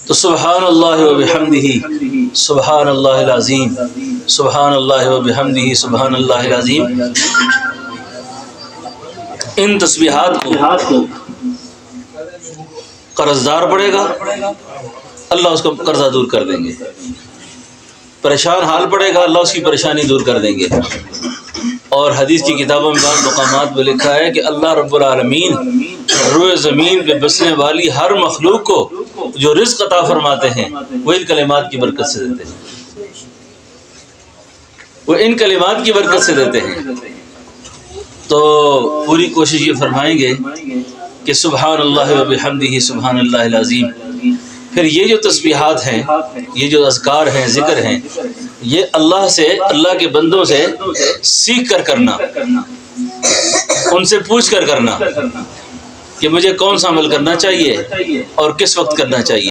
तो सुब्हानल्लाह व बिहम्दिही सुब्हानल्लाहिल अज़ीम, सुब्हानल्लाह व बिहम्दिही सुब्हानल्लाहिल अज़ीम, इन तस्बीहात को कर्जदार पड़ेगा, अल्लाह उसका कर्जा दूर कर देंगे। परेशान हाल पड़ेगा, अल्लाह उसकी परेशानी दूर कर देंगे। और हदीस की किताबों में बाद मकामात में लिखा है कि अल्लाह रब्बुल आलमीन रुए ज़मीन पे बसने वाली हर मखलूक को जो रिज़्क़ अता फरमाते हैं वो इन कलिमात की बरकत से देते हैं, वो इन कलिमात की बरकत से देते हैं। तो पूरी कोशिश ये फरमाएंगे कि सुब्हानल्लाह व बिहम्दिही सुब्हानल्लाहिल अज़ीम। फिर ये जो तस्बीहात हैं, ये जो अज़कार हैं, ज़िक्र हैं, ये अल्लाह से, अल्लाह के बंदों से सीख कर करना, उनसे पूछ कर करना कि मुझे कौन सा अमल करना चाहिए और किस वक्त करना चाहिए।